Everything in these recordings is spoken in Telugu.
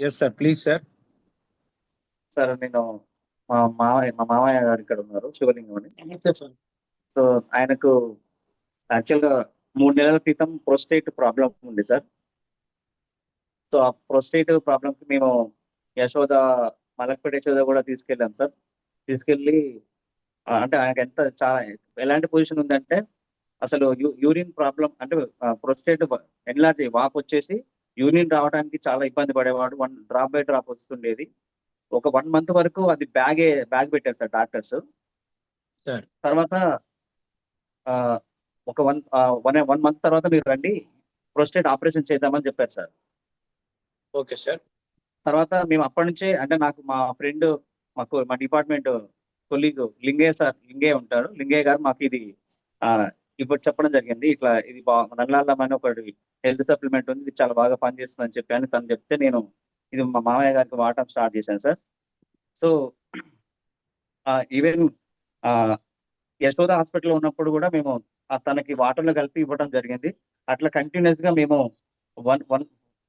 Yes sir, please sir. Sir నేను మా మామయ్య గారు ఇక్కడ ఉన్నారు, శివలింగం అని. సో ఆయనకు యాక్చువల్గా 3 నెలల క్రితం ప్రోస్టేట్ ప్రాబ్లం ఉంది సార్. సో ఆ ప్రోస్టేట్ ప్రాబ్లంకి మేము యశోద, మలక్పేట యశోద కూడా తీసుకెళ్ళాం సార్. తీసుకెళ్ళి అంటే ఆయనకి చాలా ఎలాంటి పొజిషన్ ఉందంటే అసలు యూరిన్ ప్రాబ్లం అంటే ప్రోస్టేట్ ఎన్లార్జ్ వాపు వచ్చేసి యూరిన్ రావడానికి చాలా ఇబ్బంది పడేవాడు. డ్రాప్ బై డ్రాప్ వస్తుండేది. ఒక 1 మంత్ వరకు అది బ్యాగ్ పెట్టారు సార్ డాక్టర్స్. తర్వాత ఒక వన్ మంత్ తర్వాత మీరు రండి, ప్రోస్టేట్ ఆపరేషన్ చేద్దామని చెప్పారు సార్. Okay sir. తర్వాత మేము అప్పటి నుంచే అంటే నాకు మా ఫ్రెండ్ మా డిపార్ట్మెంట్ కొలీగ్ లింగయ్య ఉంటారు. లింగయ్య గారు మాకు ఇది ఇప్పుడు చెప్పడం జరిగింది. ఇట్లా ఇది నల్లాలం అని ఒకటి హెల్త్ సప్లిమెంట్ ఉంది, ఇది చాలా బాగా పనిచేస్తుందని చెప్పి తను చెప్తే నేను ఇది మా మామయ్య గారికి వాడటం స్టార్ట్ చేశాను సార్. సో ఈవెన్ యశోద హాస్పిటల్లో ఉన్నప్పుడు కూడా మేము తనకి వాటర్లో కలిపి ఇవ్వడం జరిగింది. అట్లా కంటిన్యూస్ గా మేము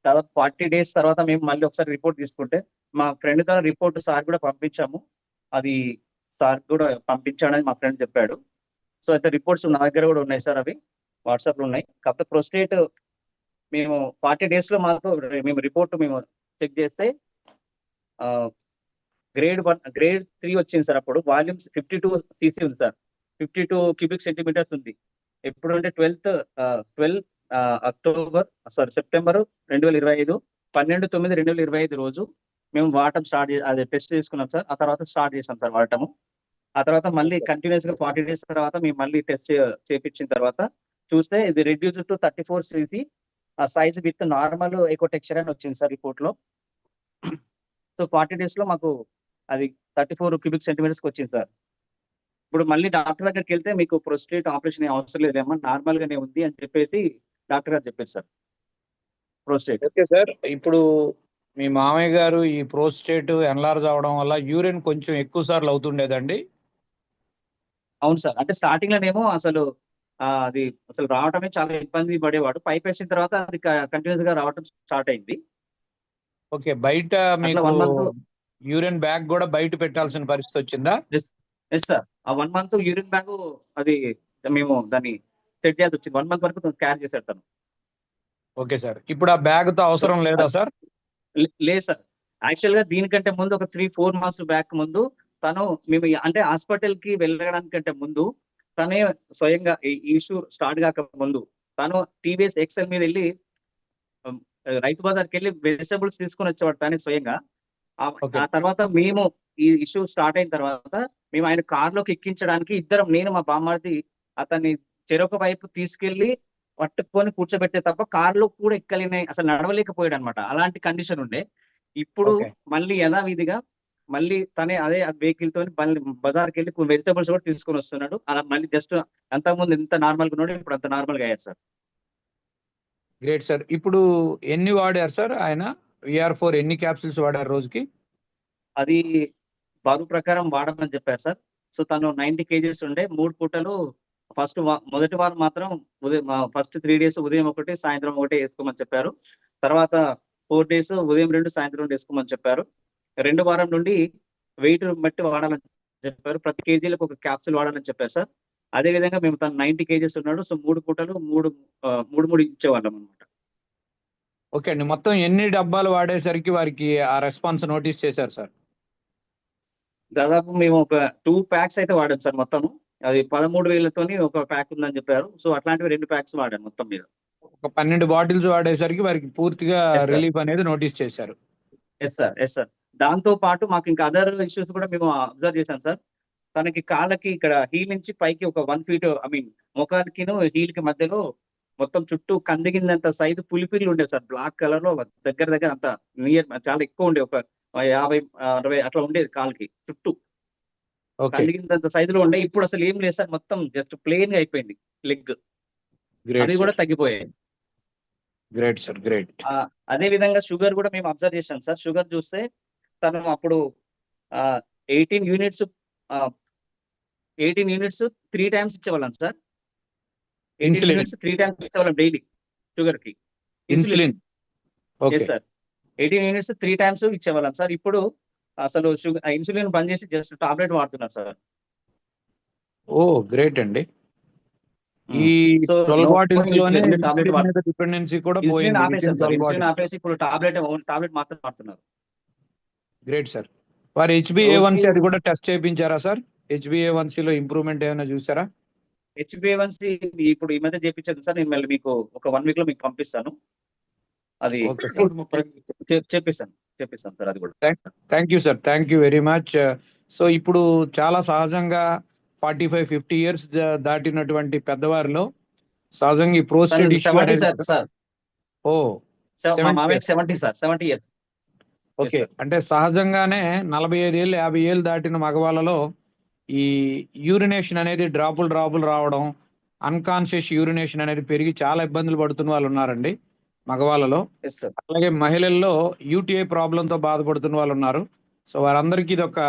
దాదాపు 40 days తర్వాత మేము మళ్ళీ ఒకసారి రిపోర్ట్ తీసుకుంటే మా ఫ్రెండ్ ద్వారా రిపోర్ట్ సార్ కూడా పంపించాము. అది సార్ కూడా పంపించాడని మా ఫ్రెండ్ చెప్పాడు. సో అయితే రిపోర్ట్స్ నా దగ్గర కూడా ఉన్నాయి సార్, అవి వాట్సాప్లో ఉన్నాయి. కాకపోతే ప్రోస్టేట్ మేము 40 days లో మేము రిపోర్ట్ చెక్ చేస్తే గ్రేడ్ 3 వచ్చింది సార్. అప్పుడు వాల్యూమ్స్ 52 cc ఉంది సార్, 52 cubic centimeters ఉంది. ఎప్పుడంటే 12 సెప్టెంబర్ 2025 12/9/2025 రోజు మేము వాడటం అది టెస్ట్ చేసుకున్నాం సార్. ఆ తర్వాత స్టార్ట్ చేసాం సార్ వాడటము. ఆ తర్వాత మళ్ళీ కంటిన్యూస్ గా 40 days తర్వాత మేము మళ్ళీ టెస్ట్ చేయించిన తర్వాత చూస్తే ఇది రెడ్యూస్ టు 34 cc, ఆ size with normal echo texture అని వచ్చింది సార్ రిపోర్ట్ లో. సో 40 days లో మాకు అది 34 cubic centimeters వచ్చింది సార్. ఇప్పుడు మళ్ళీ డాక్టర్ దగ్గరికి వెళ్తే మీకు ప్రోస్టేట్ ఆపరేషన్ అవసరం లేదేమో, నార్మల్ గానే ఉంది అని చెప్పేసి డాక్టర్ గారు చెప్పారు సార్. Prostate okay sir. ఇప్పుడు మీ మామయ్య గారు ఈ ప్రోస్టేట్ ఎన్లార్జ్ అవడం వల్ల యూరిన్ కొంచెం ఎక్కువ సార్లు అవుతుండేదండి? అవును సార్. అంటే స్టార్టింగ్ లోనేమో అది అసలు రావటమే చాలా ఇబ్బంది పడేవాడు. పైప్ వేసిన తర్వాత అది కంటిన్యూస్ గా రావటం స్టార్ట్ అయింది. ఓకే. బయట మీకు యూరిన్ బ్యాగ్ కూడా బయట పెట్టాల్సిన పరిస్థితి వచ్చిందా? Yes sir. ఆ 1 month యూరిన్ బ్యాగ్ అది మేము దాన్ని సెట్ చేయాల్సి వచ్చింది. 1 month వరకు క్యారీ చేశాడు తను. Okay sir. ఇప్పుడు ఆ బ్యాగ్ తో అవసరం లేదా సార్? లేదు సార్. యాక్చువల్ గా దీనికంటే ముందు ఒక 3-4 months బ్యాక్ ముందు మేము అంటే హాస్పిటల్ కి వెళ్ళడానికంటే ముందు తనే స్వయంగా ఈ ఇష్యూ స్టార్ట్ కాక ముందు తను టీవీఎస్ ఎక్సెల్ మీద వెళ్ళి రైతు బజార్కి వెళ్ళి వెజిటబుల్స్ తీసుకొని వచ్చేవాడు తనే స్వయంగా. ఆ తర్వాత మేము ఈ ఇష్యూ స్టార్ట్ అయిన తర్వాత మేము ఆయన కార్లోకి ఎక్కించడానికి నేను మా బామ్మారిది అతన్ని చెరొక వైపు తీసుకెళ్లి పట్టుకొని కూర్చోబెట్టే తప్ప కార్లో కూడా ఎక్కలేని, అసలు నడవలేకపోయాడు అనమాట. అలాంటి కండిషన్ ఉండే. ఇప్పుడు మళ్ళీ యథావిధిగా మళ్ళీ తనే అదే వెహికల్ తోని మళ్ళీ బజార్కి వెళ్ళి వెజిటబుల్స్ కూడా తీసుకొని వస్తున్నాడు. అలా మళ్ళీ జస్ట్ అంతకుముందు ఎంత నార్మల్గా ఉన్నాడు, ఇప్పుడు అంత నార్మల్గా అయ్యారు సార్. Great sir. ఇప్పుడు ఎన్ని వాడారు సార్ ఆయన? VR4 ఎన్ని క్యాప్సిల్స్ వాడారు రోజుకి? అది బరువు ప్రకారం వాడమని చెప్పారు సార్. సో తను 90 kgs ఉండే. 3 పూటలు మొదటి వారం మాత్రం ఫస్ట్ 3 days ఉదయం 1, సాయంత్రం 1 వేసుకోమని చెప్పారు. తర్వాత 4 days ఉదయం 2, సాయంత్రం 2 వేసుకోమని చెప్పారు. 2వ వారం నుండి వెయిట్ బట్టి వాడాలని చెప్పారు. ప్రతి కేజీలకు ఒక క్యాప్సూల్ వాడాలని చెప్పారు సార్. అదే విధంగా మేము తను 90 kgs ఉన్నాడు. సో 3 పూటలు 3 ఇచ్చేవాళ్ళం అనమాట. ఓకే అండి. మొత్తం ఎన్ని డబ్బాలు వాడేసరికి వారికి ఆ రెస్పాన్స్ నోటీస్ చేశారు సార్? దాదాపు మేము ఒక 2 packs అయితే వాడాం సార్. మొత్తం అది 13,000తోని ఒక ప్యాక్ ఉందని చెప్పారు. సో అట్లాంటివి 2 packs వాడాను మొత్తం మీద. ఒక 12 బాటిల్స్ వాడేసరికి వారికి పూర్తిగా రిలీఫ్ అనేది నోటీస్ చేశారు. Yes sir. దాంతో పాటు మాకు ఇంకా అదర్ ఇష్యూస్ కూడా మేము అబ్జర్వ్ చేశాం సార్. తనకి కాళ్ళకి ఇక్కడ హీల్ నుంచి పైకి ఒక 1 feet ముఖానికి హీల్ కి మధ్యలో మొత్తం చుట్టూ కందిగినంత సైజు పులిపిర్లు ఉండేవి సార్. బ్లాక్ కలర్ లో దగ్గర అంత చాలా ఎక్కువ ఉండే, ఒక 50-60 అట్లా ఉండేది కాళ్ళకి చుట్టూ కందిగినంత సైజులో ఉండే. ఇప్పుడు అసలు ఏం లేదు సార్, మొత్తం జస్ట్ ప్లెయిన్ గా అయిపోయింది లెగ్. అది కూడా తగ్గిపోయాయి. Great sir, great. అదే విధంగా షుగర్ కూడా మేము అబ్జర్వ్ చేసాం సార్. షుగర్ చూస్తే తను అప్పుడు 18 units 3 times ఇచ్చేవాళ్ళం సార్. 18 units 3 times ఇచ్చేవాళ్ళం డైలీ షుగర్ కి. ఇన్సులిన్. సార్. 18 యూనిట్స్ 3 టైమ్స్ ఇచ్చేవాళ్ళం సార్. ఇప్పుడు అసలు ఇన్సులిన్ బంద్ చేసి జస్ట్ టాబ్లెట్ వాడుతున్నారు సార్. ఓ గ్రేట్ అండి. ఈ సో 12 బాటిల్స్ లోనే టాబ్లెట్ ఇన్సులిన్ మీద డిపెండెన్సీ కూడా ఇన్సులిన్ పోయింది ఆపేశారు వితిన్ సార్. 12 insulin bottles. ఆపేసి ఇప్పుడు టాబ్లెట్ మాత్రం వాడుతున్నారు. Great sir. వారి HbA1c రోజుకి అది కూడా టెస్ట్ చేయించారా సార్? HbA1c లో ఇంప్రూవ్మెంట్ ఏమైనా చూసారా? HbA1c ఇప్పుడు ఈ మధ్య చేయించాను సార్. నేను మళ్ళీ మీకు ఒక 1 వీక్ లో మీకు పంపిస్తాను. అది ఓకే సార్. 130 చెప్పిస్తాను సార్ అది కూడా. Thank you sir. Thank you very much. So ఇప్పుడు చాలా సహజంగా 45-50 ఇయర్స్ దాటినటువంటి పెద్దవారిలో సహజంగా ఈ ప్రోస్టేట్ ఇష్యూ 70 అనేది సార్. ఓ మా మామయ్యకి 70 సార్. 70 ఇయర్స్. ఓకే. అంటే సహజంగానే 45 ఏళ్ళు 50 ఏళ్ళు దాటిన మగవాళ్ళలో ఈ యూరినేషన్ అనేది డ్రాపులు రావడం, అన్కాన్షియస్ యూరినేషన్ అనేది పెరిగి చాలా ఇబ్బందులు పడుతున్న వాళ్ళు ఉన్నారండి మగవాళ్ళలో. అలాగే మహిళల్లో UTI ప్రాబ్లంతో బాధపడుతున్న వాళ్ళు ఉన్నారు. సో వారందరికీ ఇది ఒక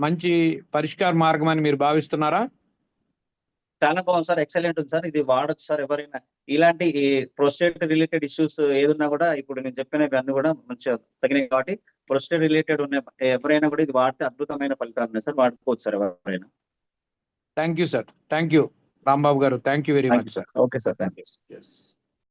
మంచి పరిష్కార మార్గం అని మీరు భావిస్తున్నారా? చాలా బాగుంది సార్. ఎక్సలెంట్ ఉంది సార్. ఇది వాడొచ్చు సార్. ఎవరైనా ఇలాంటి ప్రోస్టేట్ రిలేటెడ్ ఇష్యూస్ ఏదున్నా కూడా ఇప్పుడు నేను చెప్పినవి అన్ని కూడా మంచిగా తగినాయి కాబట్టి ప్రోస్టేట్ రిలేటెడ్ ఉన్న ఎవరైనా కూడా ఇది వాడితే అద్భుతమైన ఫలితాలు ఉన్నాయి సార్. వాడుకోవచ్చు సార్ ఎవరైనా. Thank you sir. Thank you Rambabu గారు. Thank you very much sir. Okay sir. Thank you. Yes.